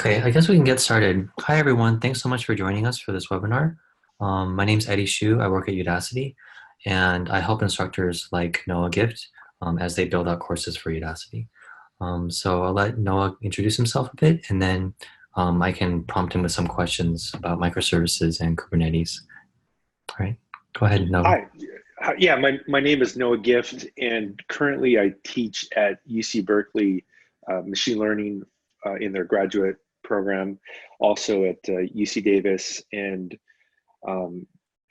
Okay, I guess we can get started. Hi, everyone. Thanks so much for joining us for this webinar. My name's Eddie Shu. I work at Udacity, and I help instructors like Noah Gift as they build out courses for Udacity. So I'll let Noah introduce himself a bit, and then I can prompt him with some questions about microservices and Kubernetes. All right, go ahead, Noah. Hi. Yeah, my name is Noah Gift, and currently I teach at UC Berkeley machine learning in their graduate program, also at UC Davis and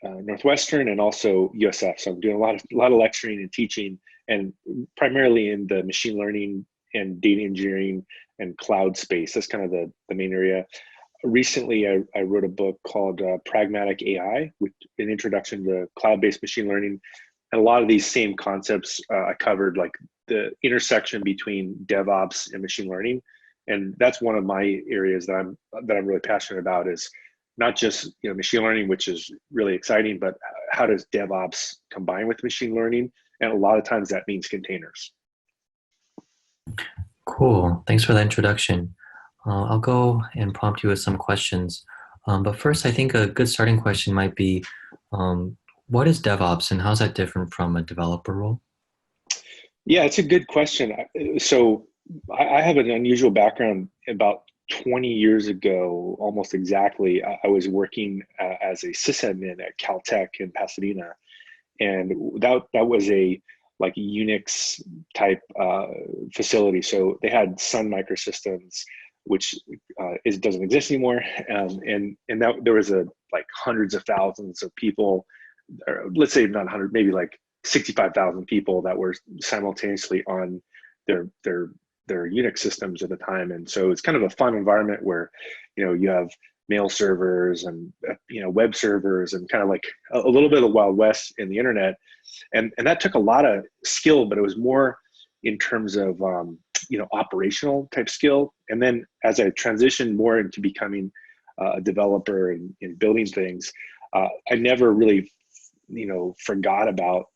Northwestern, and also USF. So I'm doing a lot of lecturing and teaching, and primarily in the machine learning and data engineering and cloud space. That's kind of the main area. Recently, I wrote a book called Pragmatic AI, with an introduction to cloud-based machine learning. And a lot of these same concepts I covered, like the intersection between DevOps and machine learning. And that's one of my areas that I'm really passionate about, is not just machine learning, which is really exciting, but how does DevOps combine with machine learning? And a lot of times that means containers. Cool. Thanks for that introduction. I'll go and prompt you with some questions. But first, I think a good starting question might be, what is DevOps and how's that different from a developer role? Yeah, it's a good question. So I have an unusual background. About 20 years ago, almost exactly, I was working as a sysadmin at Caltech in Pasadena. And that was a like Unix type facility. So they had Sun Microsystems, which doesn't exist anymore. And that there was like hundreds of thousands of people, or let's say not 100, maybe like 65,000 people that were simultaneously on their Unix systems at the time. And so it's kind of a fun environment where you have mail servers and web servers, and kind of like a little bit of the Wild West in the internet. And that took a lot of skill, but it was more in terms of operational type skill. And then as I transitioned more into becoming a developer and building things, I never really forgot about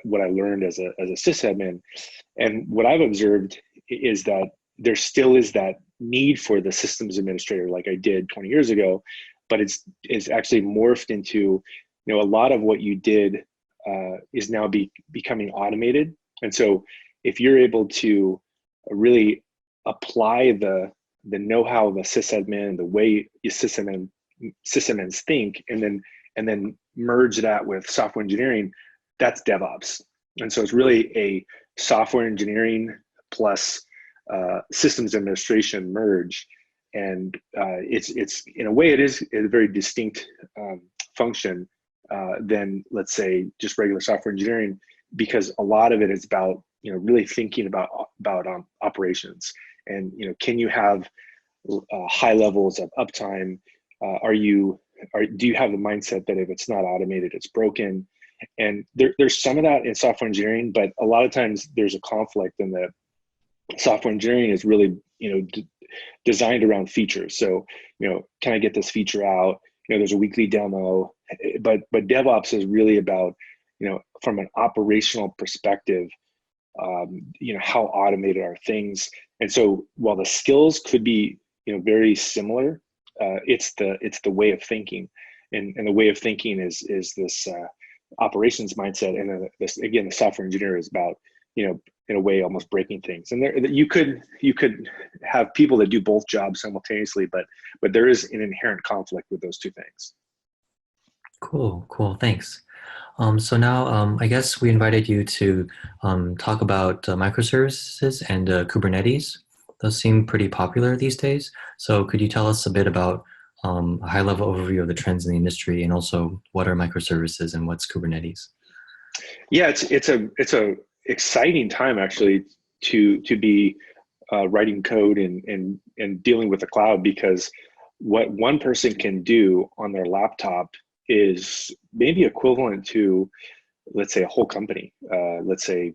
what I learned as a sysadmin. And what I've observed is that there still is that need for the systems administrator, like I did 20 years ago, but it's actually morphed into a lot of what you did is now becoming automated. And so if you're able to really apply the know-how of a sysadmin, the way sysadmins think, and then merge that with software engineering, that's DevOps. And so it's really a software engineering plus systems administration merge. And it's in a way, it is a very distinct function than, let's say, just regular software engineering, because a lot of it is about really thinking about operations. And can you have high levels of uptime? Do you have the mindset that if it's not automated, it's broken? And there's some of that in software engineering, but a lot of times there's a conflict in that software engineering is really designed around features. So can I get this feature out? There's a weekly demo, but DevOps is really about from an operational perspective, how automated are things. And so while the skills could be very similar, it's the way of thinking, and the way of thinking is this operations mindset. And this, again, the software engineer is about in a way almost breaking things. And there you could have people that do both jobs simultaneously, but there is an inherent conflict with those two things. Cool, thanks. So now I guess we invited you to talk about microservices and Kubernetes. Those seem pretty popular these days. So could you tell us a bit about a high-level overview of the trends in the industry, and also what are microservices and what's Kubernetes? Yeah, it's a exciting time actually to be writing code and dealing with the cloud, because what one person can do on their laptop is maybe equivalent to, let's say, a whole company, let's say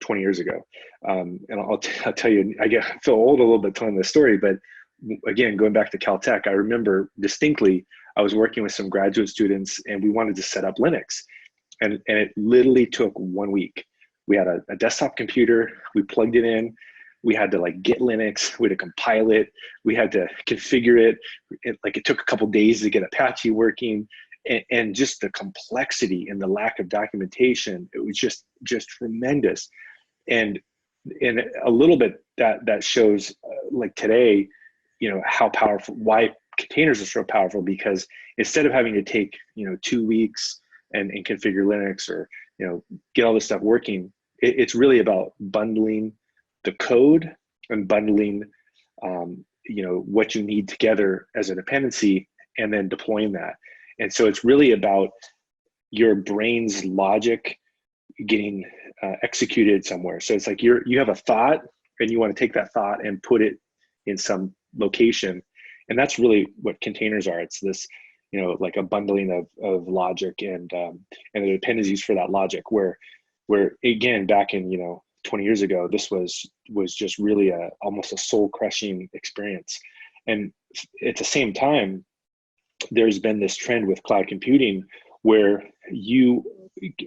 20 years ago. And I'll tell you, I feel old a little bit telling this story, but again, going back to Caltech, I remember distinctly, I was working with some graduate students and we wanted to set up Linux. And it literally took 1 week. We had a desktop computer, we plugged it in, we had to like get Linux, we had to compile it, we had to configure it. It took a couple days to get Apache working, and just the complexity and the lack of documentation, it was just tremendous. And a little bit that shows like today, how powerful, why containers are so powerful, because instead of having to take 2 weeks and configure Linux, or get all this stuff working, it's really about bundling the code and bundling what you need together as a dependency, and then deploying that. And so it's really about your brain's logic getting executed somewhere. So it's like you have a thought, and you want to take that thought and put it in some location, and that's really what containers are. It's this, like a bundling of logic and the dependencies for that logic. Where again, back in 20 years ago, this was just really almost a soul crushing experience. And at the same time, there's been this trend with cloud computing where you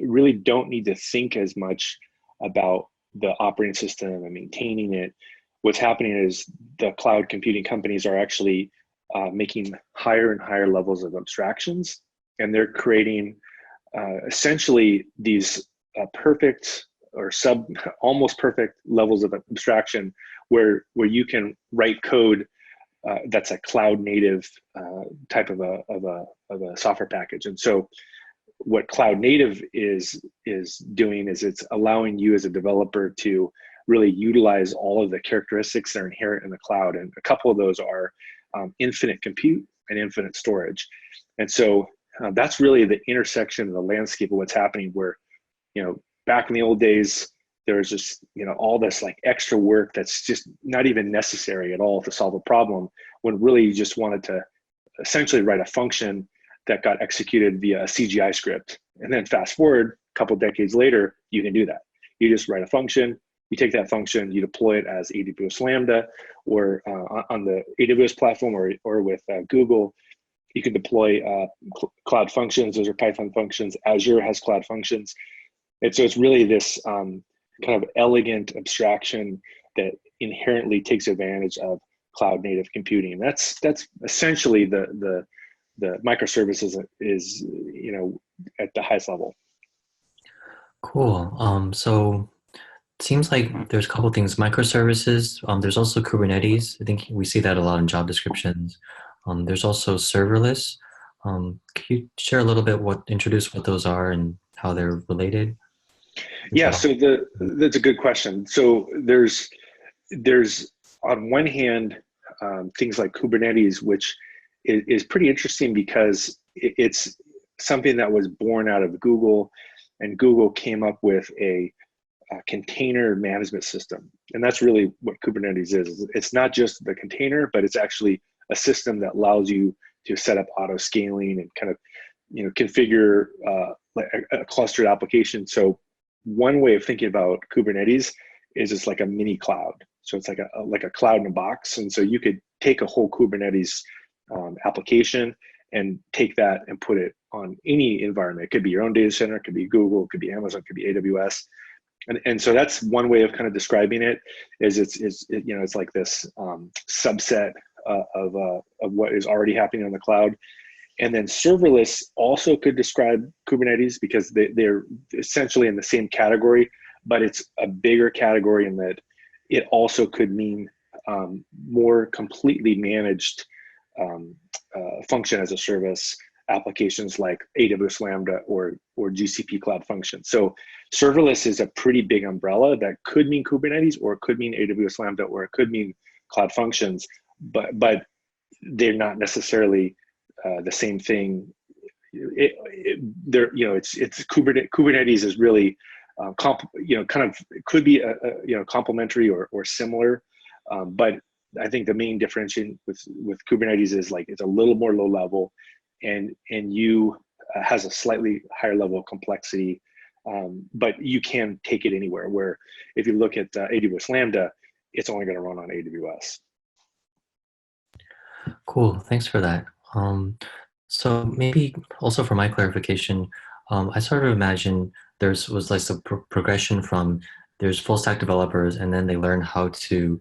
really don't need to think as much about the operating system and maintaining it. What's happening is the cloud computing companies are actually making higher and higher levels of abstractions, and they're creating essentially these perfect or almost perfect levels of abstraction where you can write code that's a cloud native type of a software package. And so what cloud native is doing is it's allowing you as a developer to really utilize all of the characteristics that are inherent in the cloud. And a couple of those are infinite compute and infinite storage. And so that's really the intersection of the landscape of what's happening, where, back in the old days, there was just, all this like extra work that's just not even necessary at all to solve a problem, when really you just wanted to essentially write a function that got executed via a CGI script. And then fast forward a couple decades later, you can do that. You just write a function, you take that function, you deploy it as AWS Lambda, or on the AWS platform, or with Google. You can deploy cloud functions. Those are Python functions. Azure has cloud functions. And so it's really this kind of elegant abstraction that inherently takes advantage of cloud native computing. And that's essentially the microservices is, at the highest level. Cool. So it seems like there's a couple things. Microservices. There's also Kubernetes. I think we see that a lot in job descriptions. There's also serverless. Can you share a little bit introduce what those are and how they're related? Yeah, so that's a good question. So there's on one hand things like Kubernetes, which is pretty interesting because it's something that was born out of Google, and Google came up with a container management system. And that's really what Kubernetes is. It's not just the container, but it's actually a system that allows you to set up auto scaling and kind of configure a clustered application. So one way of thinking about Kubernetes is it's like a mini cloud. So it's like a cloud in a box. And so you could take a whole Kubernetes application and take that and put it on any environment. It could be your own data center, it could be Google, it could be Amazon, it could be AWS. And so that's one way of kind of describing it, is it's like this subset of what is already happening on the cloud. And then serverless also could describe Kubernetes, because they're essentially in the same category, but it's a bigger category in that it also could mean more completely managed function as a service applications like AWS Lambda or GCP Cloud Functions. So serverless is a pretty big umbrella that could mean Kubernetes, or it could mean AWS Lambda, or it could mean Cloud Functions, but they're not necessarily the same thing. It's Kubernetes is really kind of could be complementary or similar, but I think the main differentiation with Kubernetes is like it's a little more low level, and you has a slightly higher level of complexity, but you can take it anywhere. Where if you look at AWS Lambda, it's only going to run on AWS. Cool. Thanks for that. So maybe also for my clarification, I sort of imagine was like a progression from there's full stack developers, and then they learn how to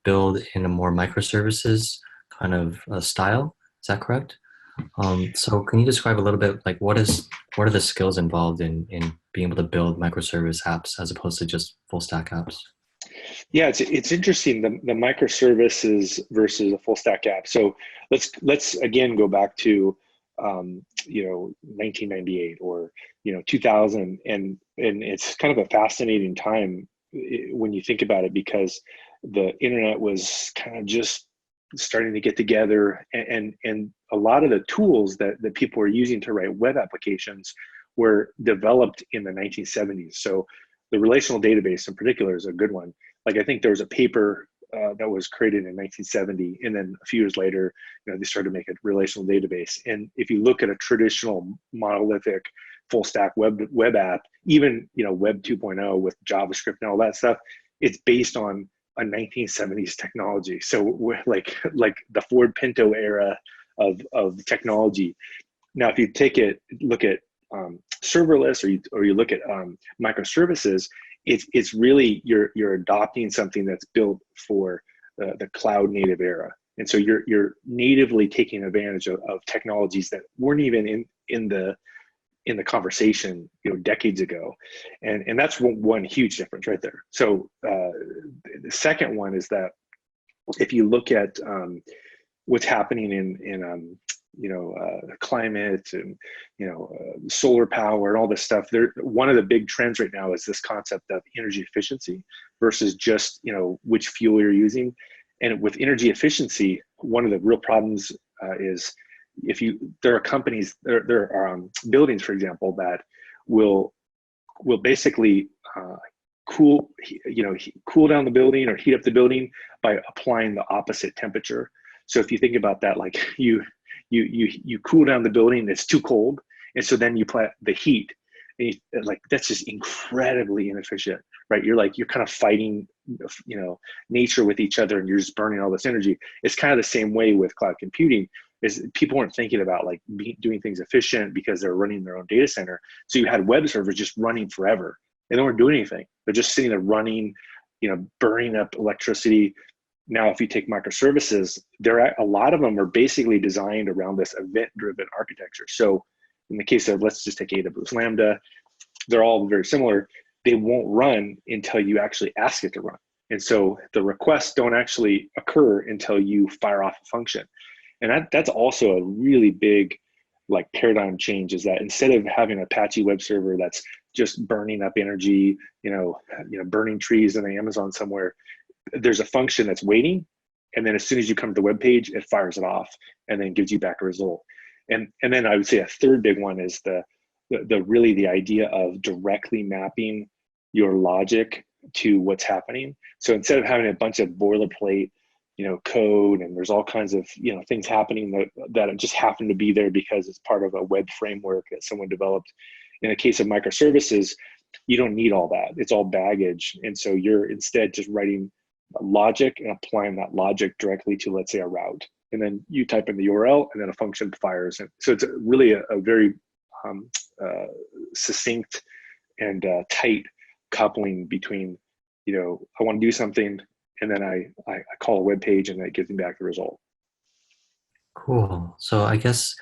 build in a more microservices kind of style. Is that correct? So can you describe a little bit like what are the skills involved in being able to build microservice apps as opposed to just full stack apps? Yeah, it's interesting, the microservices versus a full stack app. So let's again go back to 1998 or 2000, and it's kind of a fascinating time when you think about it, because the internet was kind of just starting to get together, and a lot of the tools that people were using to write web applications were developed in the 1970s. So the relational database in particular is a good one. Like, I think there was a paper that was created in 1970, and then a few years later, they started to make a relational database. And if you look at a traditional monolithic full stack web app, even Web 2.0 with JavaScript and all that stuff, it's based on a 1970s technology. So we're like the Ford Pinto era of technology. Now, if you look at serverless, or you look at microservices, it's really you're adopting something that's built for the cloud native era, and so you're natively taking advantage of technologies that weren't even in the conversation decades ago, and that's one huge difference right there. So the second one is that if you look at what's happening in climate and solar power and all this stuff, one of the big trends right now is this concept of energy efficiency versus just which fuel you're using. And with energy efficiency, one of the real problems is there are companies, there are buildings, for example, that will basically cool down the building or heat up the building by applying the opposite temperature. So if you think about that, like you cool down the building, it's too cold, and so then you apply the heat, and that's just incredibly inefficient, right? You're kind of fighting nature with each other, and you're just burning all this energy. It's kind of the same way with cloud computing. Is people weren't thinking about doing things efficient because they're running their own data center. So you had web servers just running forever, and they weren't doing anything. They're just sitting there running, burning up electricity. Now, if you take microservices, a lot of them are basically designed around this event-driven architecture. So in the case of, let's just take AWS Lambda, they're all very similar. They won't run until you actually ask it to run. And so the requests don't actually occur until you fire off a function. And that's also a really big paradigm change, is that instead of having an Apache web server that's just burning up energy, burning trees in the Amazon somewhere, there's a function that's waiting, and then as soon as you come to the web page, it fires it off and then gives you back a result. And then I would say a third big one is the idea of directly mapping your logic to what's happening. So instead of having a bunch of boilerplate code, and there's all kinds of things happening that just happen to be there because it's part of a web framework that someone developed. In the case of microservices, you don't need all that. It's all baggage, and so you're instead just writing logic and applying that logic directly to, let's say, a route, and then you type in the URL, and then a function fires. And so it's really a very succinct and tight coupling between I want to do something, and then I call a web page, and that gives me back the result. Cool. So I guess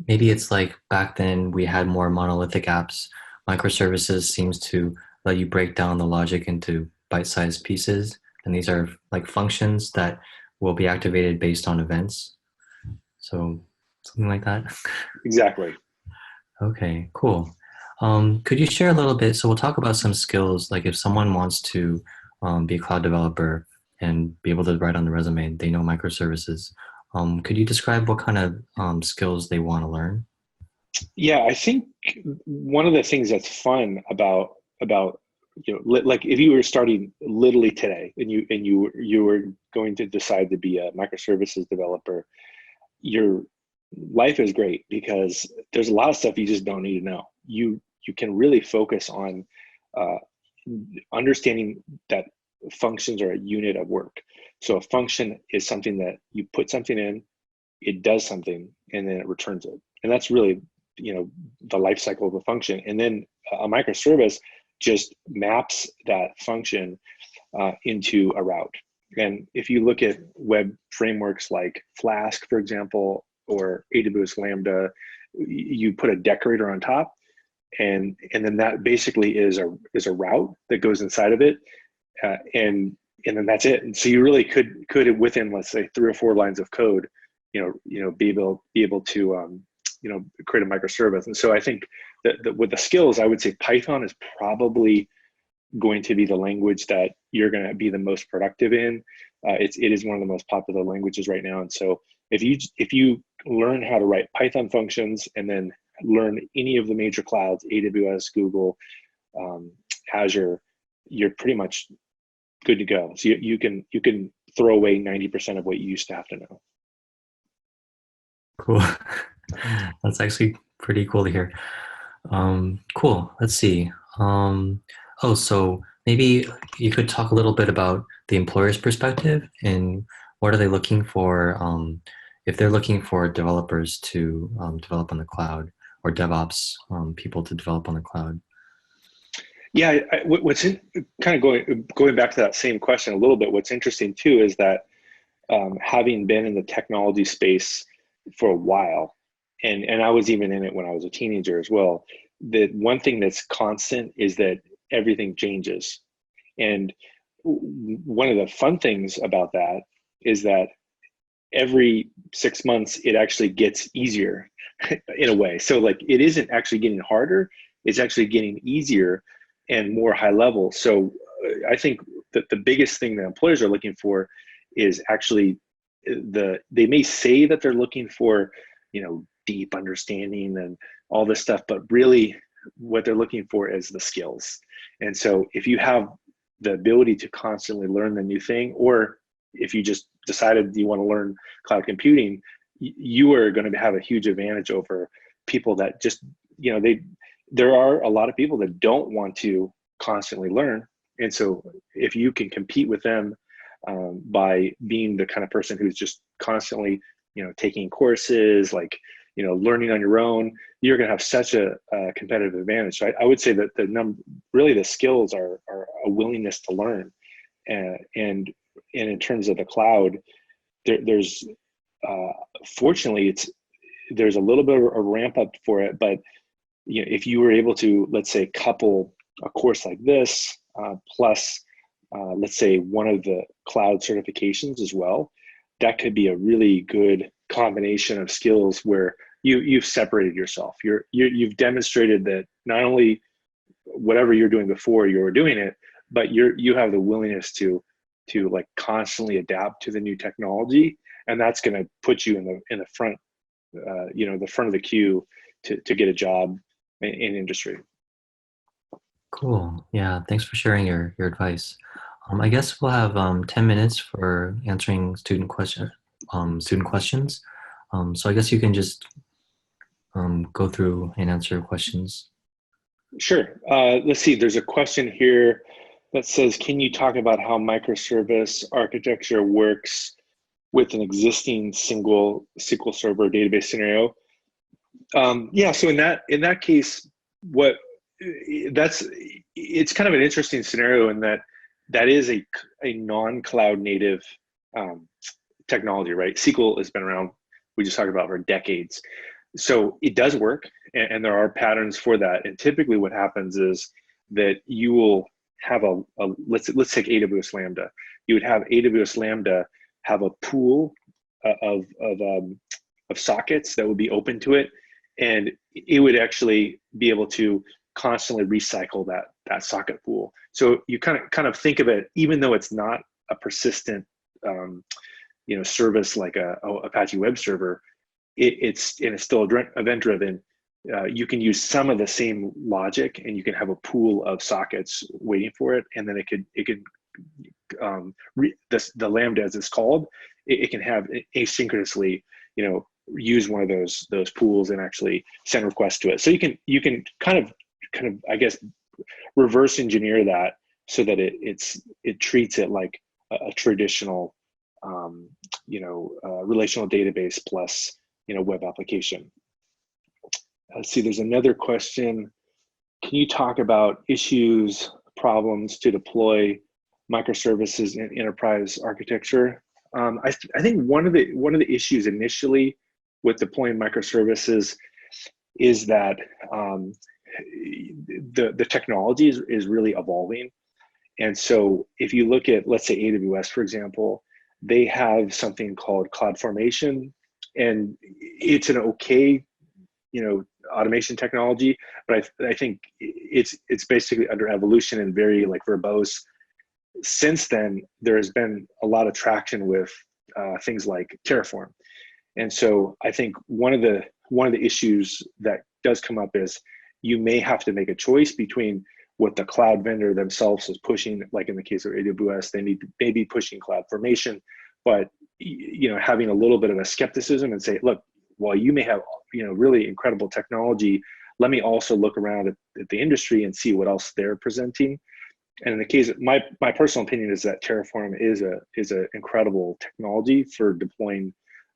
maybe it's like back then we had more monolithic apps. Microservices seems to let you break down the logic into bite-sized pieces, and these are like functions that will be activated based on events. So something like that. Exactly. Okay, cool. Could you share a little bit? So we'll talk about some skills, like if someone wants to be a cloud developer and be able to write on the resume, they know microservices. Could you describe what kind of skills they want to learn? Yeah, I think one of the things that's fun about like if you were starting literally today, and you were going to decide to be a microservices developer, your life is great because there's a lot of stuff you just don't need to know. You can really focus on understanding that functions are a unit of work. So a function is something that you put something in, it does something, and then it returns it. And that's really the life cycle of a function. And then a microservice just maps that function into a route. And if you look at web frameworks like Flask, for example, or AWS Lambda, you put a decorator on top, and then that basically is a route that goes inside of it, and then that's it. And so you really could within, let's say, 3 or 4 lines of code, be able to create a microservice. And so I think that with the skills, I would say Python is probably going to be the language that you're going to be the most productive in. It is one of the most popular languages right now. And so if you learn how to write Python functions and then learn any of the major clouds, AWS, Google, Azure, you're pretty much good to go. So you can throw away 90% of what you used to have to know. Cool. That's actually pretty cool to hear. Cool. Let's see. So maybe you could talk a little bit about the employer's perspective and what are they looking for if they're looking for developers to develop on the cloud, or DevOps people to develop on the cloud. Yeah, kind of going back to that same question a little bit, what's interesting too is that having been in the technology space for a while, and I was even in it when I was a teenager as well, the one thing that's constant is that everything changes. And one of the fun things about that is that every 6 months, it actually gets easier in a way. So like, it isn't actually getting harder, it's actually getting easier and more high level. So I think that the biggest thing that employers are looking for is actually they may say that they're looking for, deep understanding and all this stuff, but really what they're looking for is the skills. And so if you have the ability to constantly learn the new thing, or if you just decided you want to learn cloud computing, you are going to have a huge advantage over people that just, there are a lot of people that don't want to constantly learn. And so if you can compete with them by being the kind of person who's just constantly, taking courses, like, learning on your own, you're going to have such a competitive advantage. So I would say that really the skills are a willingness to learn. And in terms of the cloud, there's fortunately, there's a little bit of a ramp up for it, but if you were able to, let's say, couple a course like this plus let's say one of the cloud certifications as well, that could be a really good combination of skills where you've separated yourself. You've demonstrated that not only whatever you're doing before you were doing it, but you have the willingness to like constantly adapt to the new technology, and that's going to put you in the front, the front of the queue to get a job in industry. Cool. Yeah. Thanks for sharing your advice. I guess we'll have 10 minutes for answering student questions. So I guess you can just go through and answer questions. Sure. Let's see. There's a question here that says, can you talk about how microservice architecture works with an existing single SQL Server database scenario? Yeah. So in that case, it's kind of an interesting scenario in that is a non-cloud native technology, right? SQL has been around, we just talked about, for decades. So it does work, and there are patterns for that. And typically what happens is that you will have let's take AWS Lambda. You would have AWS Lambda have a pool of sockets that would be open to it, and it would actually be able to constantly recycle that socket pool. So you kind of think of it, even though it's not a persistent service like a Apache web server, it's still event driven. You can use some of the same logic, and you can have a pool of sockets waiting for it, and then it could the Lambda, as it's called, it can have asynchronously use one of those pools and actually send requests to it. So you can kind of I guess reverse engineer that so that it treats it like a traditional relational database plus web application. Let's see, there's another question. can you talk about issues, problems to deploy microservices in enterprise architecture? I think one of the issues initially with deploying microservices is that the technology is really evolving. And so if you look at, let's say, AWS, for example, they have something called CloudFormation, and it's an okay, automation technology, but I think it's basically under evolution and very like verbose. Since then, there has been a lot of traction with things like Terraform. And so I think one of the issues that does come up is you may have to make a choice between what the cloud vendor themselves is pushing. Like in the case of AWS, they may be pushing CloudFormation, but having a little bit of a skepticism and say, look, while you may have really incredible technology, let me also look around at the industry and see what else they're presenting. And in the case of my personal opinion is that Terraform is a incredible technology for deploying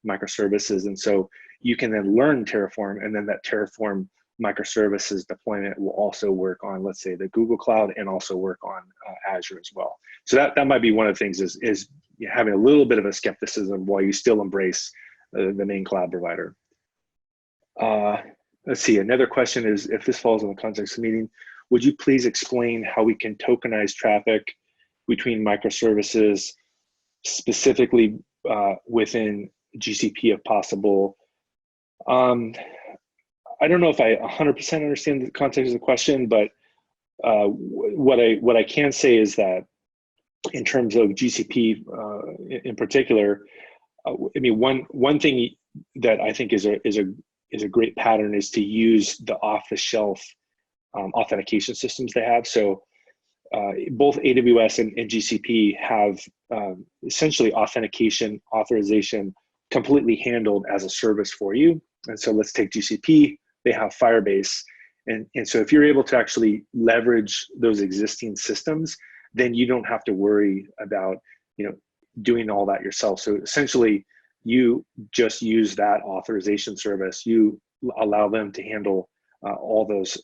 microservices. And so you can then learn Terraform, and then that Terraform microservices deployment will also work on, let's say, the Google Cloud, and also work on Azure as well. So that might be one of the things is having a little bit of a skepticism while you still embrace the main cloud provider. Let's see, another question is, if this falls in the context of the meeting, would you please explain how we can tokenize traffic between microservices, specifically within GCP if possible? I don't know if I 100% understand the context of the question, but what I can say is that in terms of GCP in particular, I mean, one thing that I think is a great pattern is to use the off-the-shelf authentication systems they have. So both AWS and GCP have essentially authentication, authorization completely handled as a service for you. And so let's take GCP, they have Firebase. And so if you're able to actually leverage those existing systems, then you don't have to worry about doing all that yourself. So essentially, you just use that authorization service. You allow them to handle all those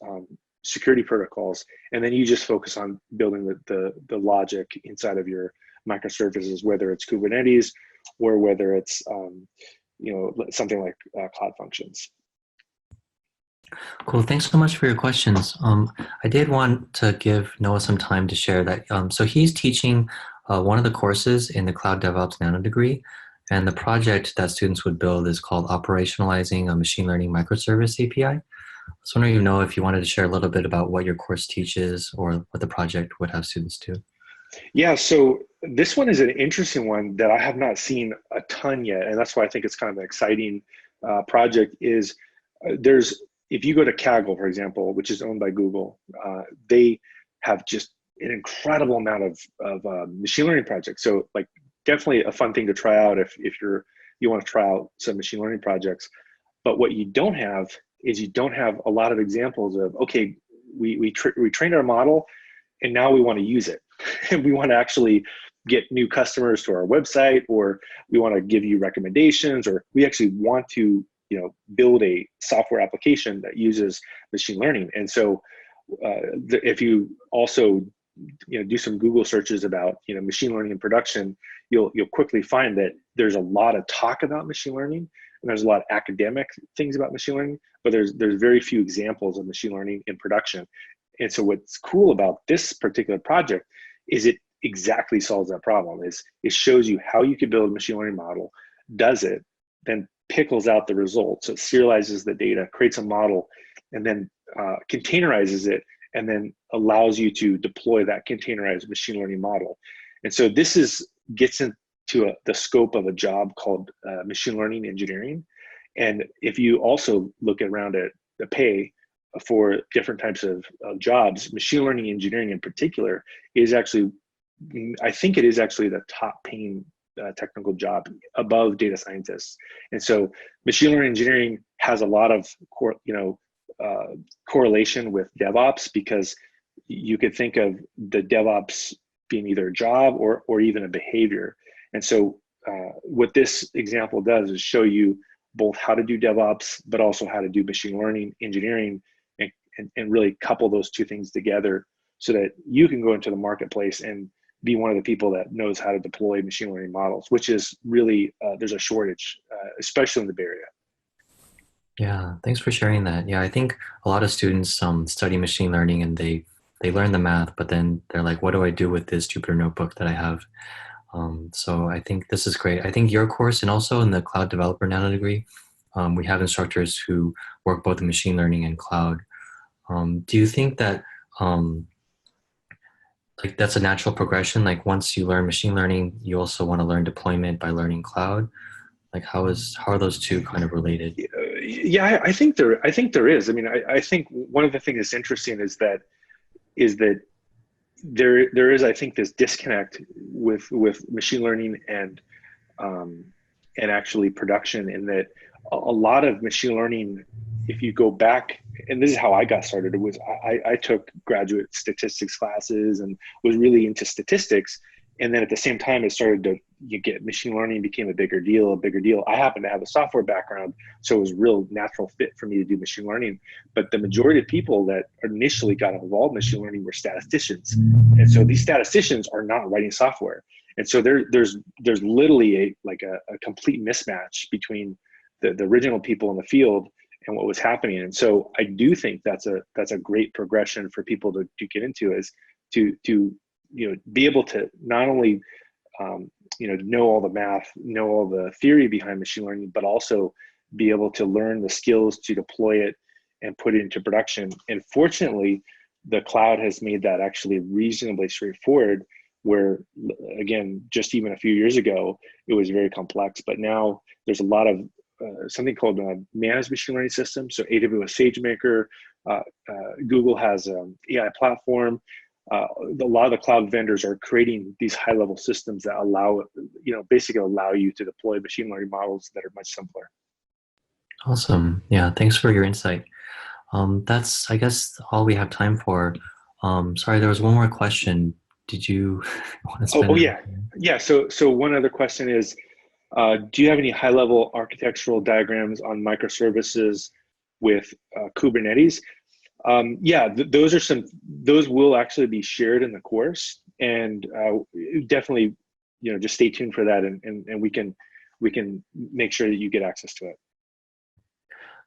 security protocols, and then you just focus on building the logic inside of your microservices, whether it's Kubernetes or whether it's something like Cloud Functions. Cool. Thanks so much for your questions. I did want to give Noah some time to share that. So he's teaching one of the courses in the Cloud DevOps Nanodegree, and the project that students would build is called Operationalizing a Machine Learning Microservice API. So I wonder if you wanted to share a little bit about what your course teaches or what the project would have students do. Yeah, so this one is an interesting one that I have not seen a ton yet, and that's why I think it's kind of an exciting project. Is if you go to Kaggle, for example, which is owned by Google, they have just an incredible amount of machine learning projects. So like definitely a fun thing to try out if you want to try out some machine learning projects. But what you don't have is you don't have a lot of examples of, okay, we trained our model and now we want to use it. And we want to actually get new customers to our website, or we want to give you recommendations, or we actually want to build a software application that uses machine learning. And so if you also do some Google searches about machine learning in production, you'll quickly find that there's a lot of talk about machine learning, and there's a lot of academic things about machine learning, but there's very few examples of machine learning in production. And so what's cool about this particular project is it exactly solves that problem. It shows you how you could build a machine learning model, does it, then pickles out the results. So it serializes the data, creates a model, and then containerizes it, and then allows you to deploy that containerized machine learning model. And so this gets into the scope of a job called machine learning engineering. And if you also look around at the pay for different types of jobs, machine learning engineering in particular is actually, I think it is actually the top paying technical job above data scientists. And so machine learning engineering has a lot of correlation with DevOps, because you could think of the DevOps being either a job or even a behavior. And so what this example does is show you both how to do DevOps, but also how to do machine learning engineering, and really couple those two things together so that you can go into the marketplace and be one of the people that knows how to deploy machine learning models, which is really, there's a shortage, especially in the Bay Area. Yeah, thanks for sharing that. Yeah, I think a lot of students study machine learning and they learn the math, but then they're like, what do I do with this Jupyter notebook that I have? So I think this is great. I think your course and also in the cloud developer Nanodegree, we have instructors who work both in machine learning and cloud. Do you think that like that's a natural progression? Like once you learn machine learning, you also want to learn deployment by learning cloud? Like how are those two kind of related? Yeah, I think there is. I mean, I think one of the things that's interesting is that there is, I think, this disconnect with machine learning um, and actually production, in that a lot of machine learning, if you go back, and this is how I got started, it was I took graduate statistics classes and was really into statistics. And then at the same time, it started to, you get machine learning became a bigger deal. I happen to have a software background, so it was a real natural fit for me to do machine learning. But the majority of people that initially got involved in machine learning were statisticians. And so these statisticians are not writing software. And so there's literally a complete mismatch between the original people in the field and what was happening. And so I do think that's a great progression for people to get into, is to be able to not only know all the math, know all the theory behind machine learning, but also be able to learn the skills to deploy it and put it into production. And fortunately, the cloud has made that actually reasonably straightforward, where, again, just even a few years ago, it was very complex. But now there's a lot of something called managed machine learning systems. So AWS SageMaker, Google has an AI platform. A lot of the cloud vendors are creating these high-level systems that basically allow you to deploy machine learning models that are much simpler. Awesome. Yeah, thanks for your insight. That's, I guess, all we have time for. Sorry, there was one more question. Did you want to Oh spend? yeah, yeah. So one other question is, do you have any high-level architectural diagrams on microservices with Kubernetes? Yeah, those will actually be shared in the course, and definitely, just stay tuned for that, and we can make sure that you get access to it.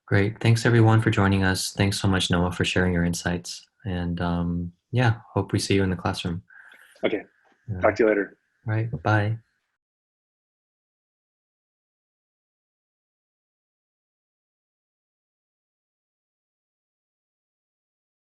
Great. Thanks everyone for joining us. Thanks so much, Noah, for sharing your insights. And yeah, hope we see you in the classroom. Okay, Yeah. talk to you later. All right. Bye.